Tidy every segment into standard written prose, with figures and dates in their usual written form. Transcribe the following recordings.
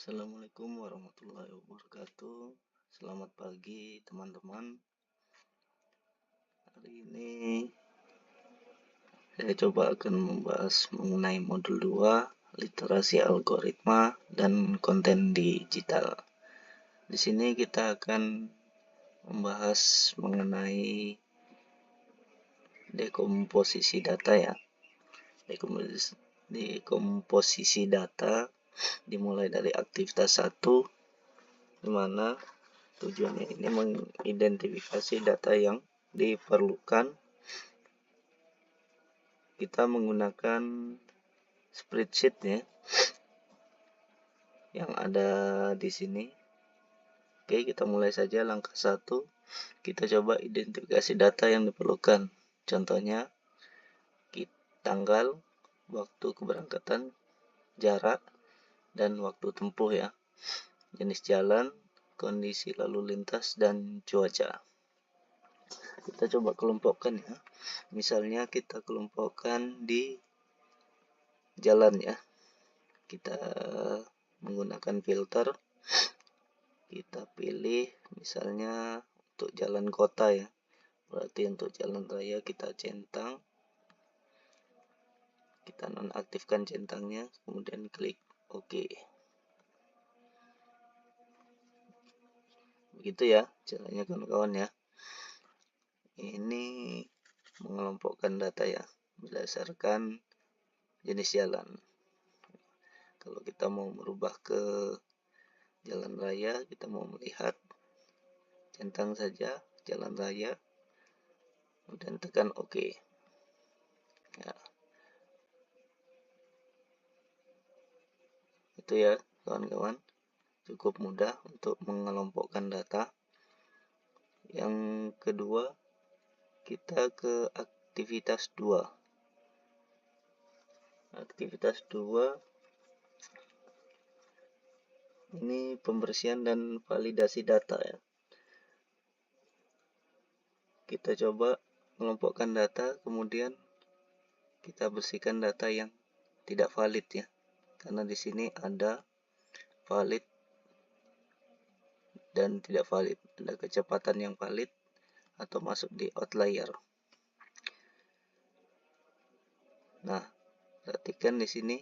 Assalamualaikum warahmatullahi wabarakatuh. Selamat pagi teman-teman. Hari ini saya coba akan membahas mengenai modul 2, literasi algoritma dan konten digital. Di sini kita akan membahas mengenai dekomposisi data ya. Dekomposisi data dimulai dari aktivitas 1, di mana tujuannya ini mengidentifikasi data yang diperlukan. Kita menggunakan spreadsheet ya, yang ada di sini. Oke, kita mulai saja langkah 1. Kita coba identifikasi data yang diperlukan. Contohnya tanggal, waktu keberangkatan, jarak, dan waktu tempuh ya. Jenis jalan, kondisi lalu lintas, dan cuaca. Kita coba kelompokkan ya. Misalnya kita kelompokkan di jalan ya. Kita menggunakan filter. Kita pilih misalnya untuk jalan kota ya. Berarti untuk jalan raya kita centang. Kita nonaktifkan centangnya, kemudian klik OK. Begitu ya caranya kawan-kawan ya. Ini mengelompokkan data ya berdasarkan jenis jalan. Kalau kita mau merubah ke jalan raya, kita mau melihat, centang saja jalan raya, kemudian tekan OK ya. Itu ya kawan-kawan, cukup mudah untuk mengelompokkan data. Yang kedua, kita ke aktivitas 2. Aktivitas 2 ini pembersihan dan validasi data ya. Kita coba mengelompokkan data, kemudian kita bersihkan data yang tidak valid ya. Karena di sini ada valid dan tidak valid, ada kecepatan yang valid atau masuk di outlier. Nah, perhatikan di sini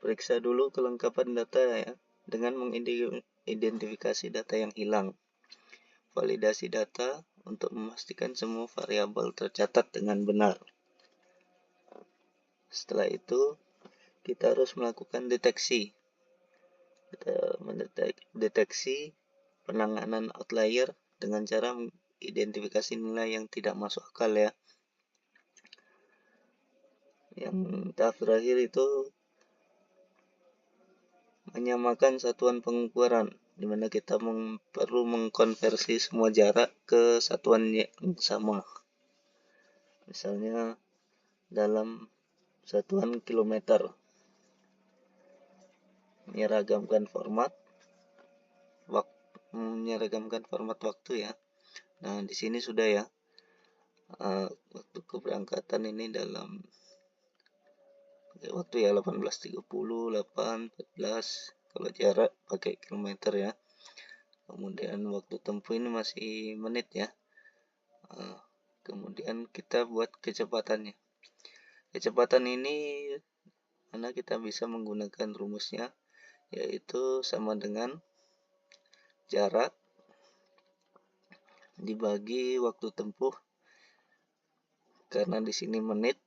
periksa dulu kelengkapan data ya dengan mengidentifikasi data yang hilang. Validasi data untuk memastikan semua variabel tercatat dengan benar. Setelah itu kita harus melakukan deteksi. Kita mendeteksi penanganan outlier dengan cara mengidentifikasi nilai yang tidak masuk akal ya. Yang tahap terakhir itu menyamakan satuan pengukuran, di mana kita perlu mengkonversi semua jarak ke satuan yang sama. Misalnya dalam satuan kilometer. Menyeragamkan format waktu ya. Nah, di sini sudah ya. Waktu keberangkatan ini dalam waktu ya 18.30, 8:14. Kalau jarak pakai kilometer ya. Kemudian waktu tempuh ini masih menit ya. Kemudian kita buat kecepatannya. Kecepatan ini karena kita bisa menggunakan rumusnya, yaitu sama dengan jarak dibagi waktu tempuh. Karena di sini menit,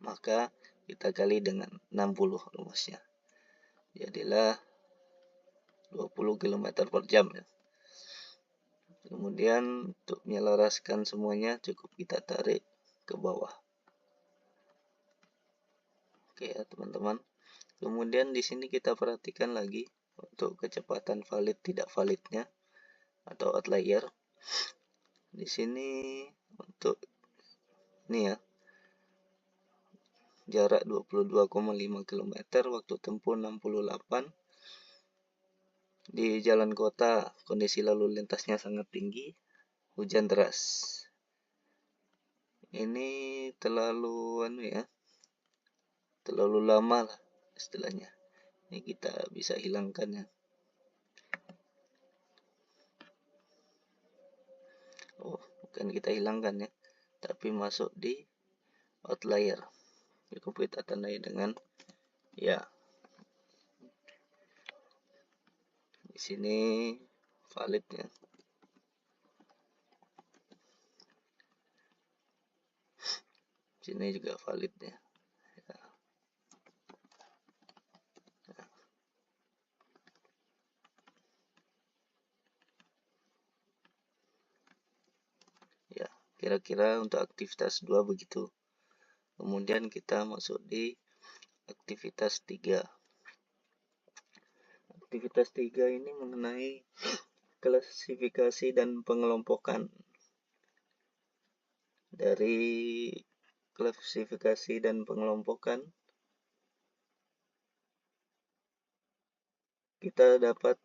maka kita kali dengan 60 rumusnya. Jadilah 20 km per jam ya. Kemudian untuk menyelaraskan semuanya cukup kita tarik ke bawah. Oke ya teman-teman. Kemudian di sini kita perhatikan lagi untuk kecepatan valid tidak validnya atau outlier. Di sini untuk ini ya, jarak 22,5 km, waktu tempuh 68. Di jalan kota kondisi lalu lintasnya sangat tinggi, hujan deras. ini terlalu terlalu lama lah istilahnya. Ini kita bisa hilangkan ya. Bukan kita hilangkan ya, tapi masuk di outlier. Cukup kita tandai dengan ya. Di sini validnya. Sini juga validnya. Ya, kira-kira untuk aktivitas 2 begitu. Kemudian kita masuk di aktivitas 3. Aktivitas 3 ini mengenai klasifikasi dan pengelompokan. Dari klasifikasi dan pengelompokan, kita dapat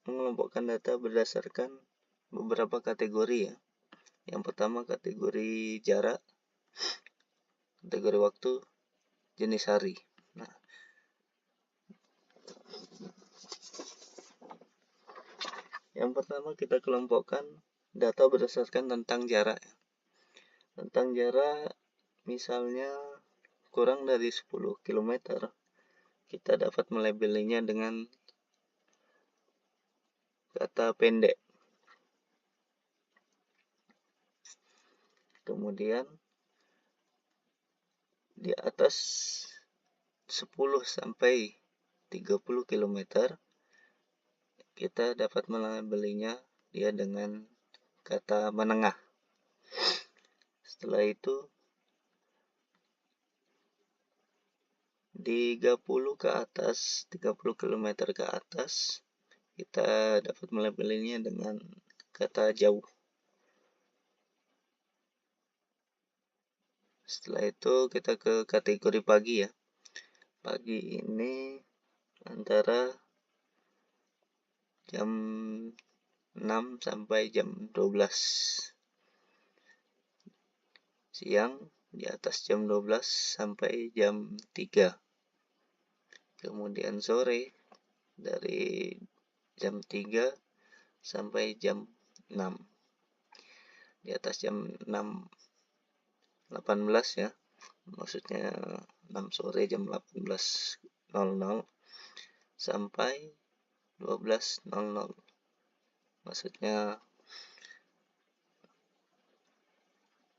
mengelompokkan data berdasarkan beberapa kategori ya. Yang pertama kategori jarak, kategori waktu, jenis hari. Nah, yang pertama kita kelompokkan data berdasarkan tentang jarak. Tentang jarak, misalnya kurang dari 10 km, kita dapat melabelinya dengan kata pendek. Kemudian di atas 10 sampai 30 km, kita dapat melabelinya dia dengan kata menengah. Setelah itu di 30 ke atas, 30 km ke atas, kita dapat melabelinya dengan kata jauh. Setelah itu kita ke kategori pagi ya. Pagi ini antara jam 6 sampai jam 12. Siang di atas jam 12 sampai jam 3. Kemudian sore dari jam 3 sampai jam 6. Di atas jam 6.18 ya. Maksudnya 6 sore jam 18.00 sampai 12.00. Maksudnya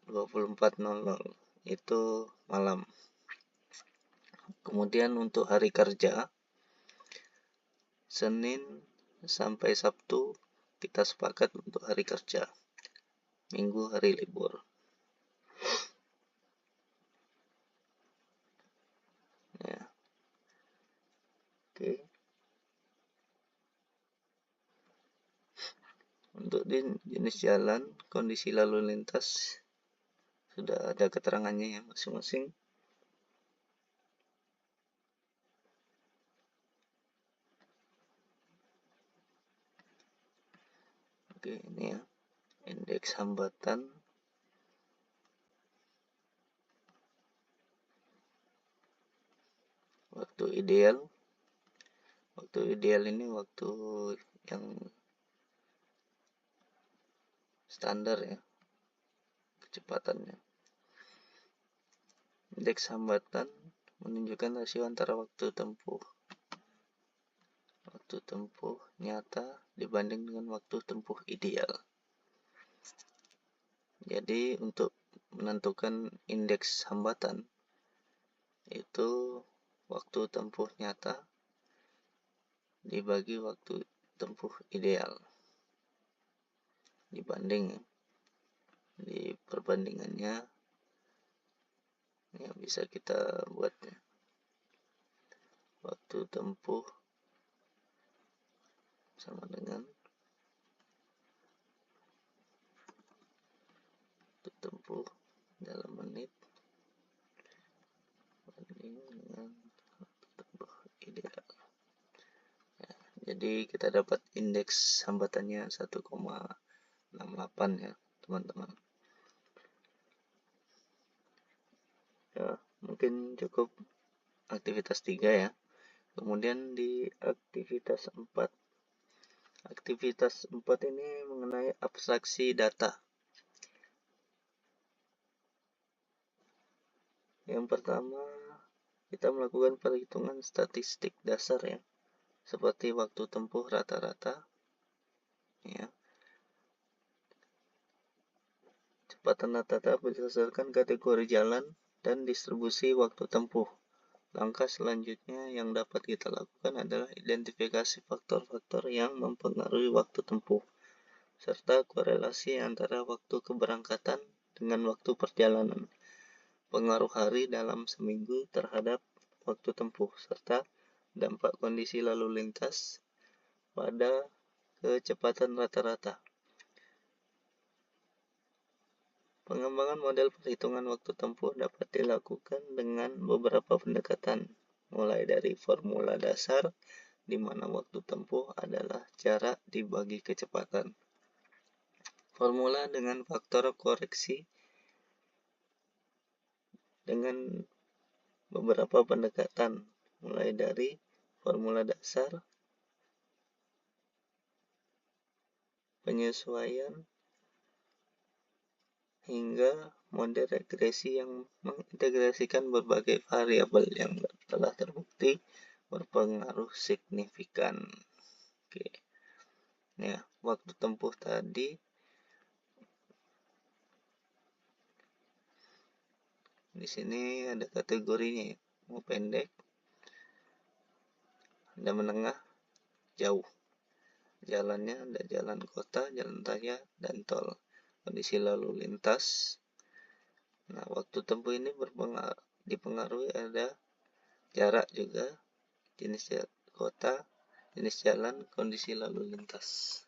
24.00 itu malam. Kemudian untuk hari kerja, Senin sampai Sabtu kita sepakat untuk hari kerja. Minggu hari libur. Ya. Oke. Untuk jenis jalan, kondisi lalu lintas sudah ada keterangannya ya masing-masing. Oke, ini ya. Indeks hambatan. Waktu ideal. Waktu ideal ini waktu yang standar ya kecepatannya. Indeks hambatan menunjukkan rasio antara waktu tempuh nyata dibanding dengan waktu tempuh ideal. Jadi untuk menentukan indeks hambatan itu waktu tempuh nyata dibagi waktu tempuh ideal dibanding di perbandingannya ya bisa kita buat ya. Waktu tempuh sama dengan waktu tempuh dalam menit banding dengan waktu tempuh ideal ya, jadi kita dapat indeks hambatannya 1,68 ya teman-teman. Ya, mungkin cukup aktivitas 3 ya. Kemudian di aktivitas 4. Aktivitas 4 ini mengenai abstraksi data. Yang pertama, kita melakukan perhitungan statistik dasar ya, seperti waktu tempuh rata-rata, ya. Kecepatan rata-rata berdasarkan kategori jalan dan distribusi waktu tempuh. Langkah selanjutnya yang dapat kita lakukan adalah identifikasi faktor-faktor yang mempengaruhi waktu tempuh, serta korelasi antara waktu keberangkatan dengan waktu perjalanan, pengaruh hari dalam seminggu terhadap waktu tempuh, serta dampak kondisi lalu lintas pada kecepatan rata-rata. Pengembangan model perhitungan waktu tempuh dapat dilakukan dengan beberapa pendekatan, mulai dari formula dasar, di mana waktu tempuh adalah jarak dibagi kecepatan. Formula dengan faktor koreksi dengan beberapa pendekatan, mulai dari formula dasar, penyesuaian, hingga model regresi yang mengintegrasikan berbagai variabel yang telah terbukti berpengaruh signifikan. Oke. Ya, waktu tempuh tadi di sini ada kategorinya ya. Mau pendek, ada menengah, jauh. Jalannya ada jalan kota, jalan raya, dan tol. Kondisi lalu lintas. Nah, waktu tempuh ini dipengaruhi ada jarak juga, jenis kota, jenis jalan, kondisi lalu lintas.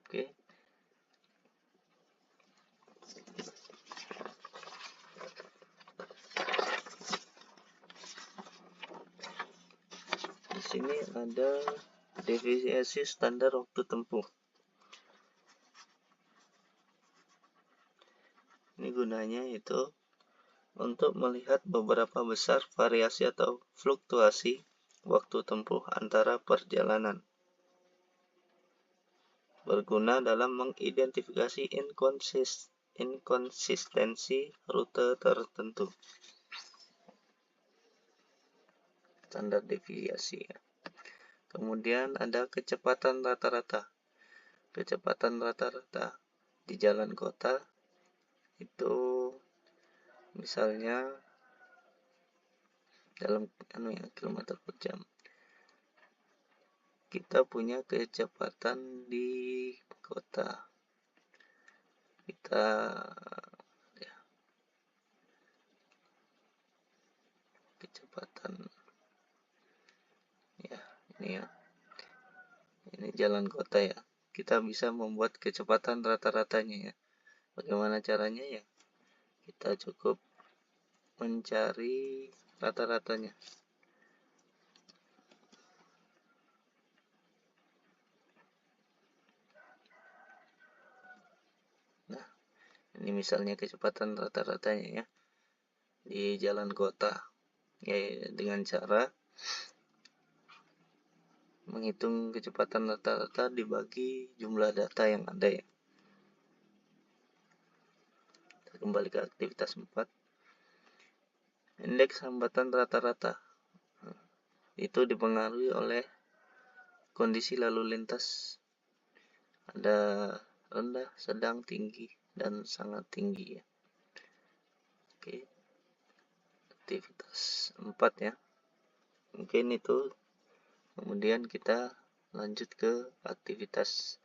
Oke. Di sini ada deviasi standar waktu tempuh. Ini gunanya itu untuk melihat beberapa besar variasi atau fluktuasi waktu tempuh antara perjalanan. Berguna dalam mengidentifikasi inkonsistensi rute tertentu. Standar deviasi. Kemudian ada kecepatan rata-rata. Kecepatan rata-rata di jalan kota itu misalnya dalam kilometer per jam. Kita punya kecepatan di kota. Kita ya, kecepatan ya, ini jalan kota ya. Kita bisa membuat kecepatan rata-ratanya ya. Bagaimana caranya ya? Kita cukup mencari rata-ratanya. Nah, ini misalnya kecepatan rata-ratanya ya di jalan kota. Ya, dengan cara menghitung kecepatan rata-rata dibagi jumlah data yang ada ya. Kita kembali ke aktivitas 4. Indeks hambatan rata-rata. Itu dipengaruhi oleh kondisi lalu lintas. Ada rendah, sedang, tinggi, dan sangat tinggi ya. Oke. Aktivitas 4 ya. Mungkin itu. Kemudian kita lanjut ke aktivitas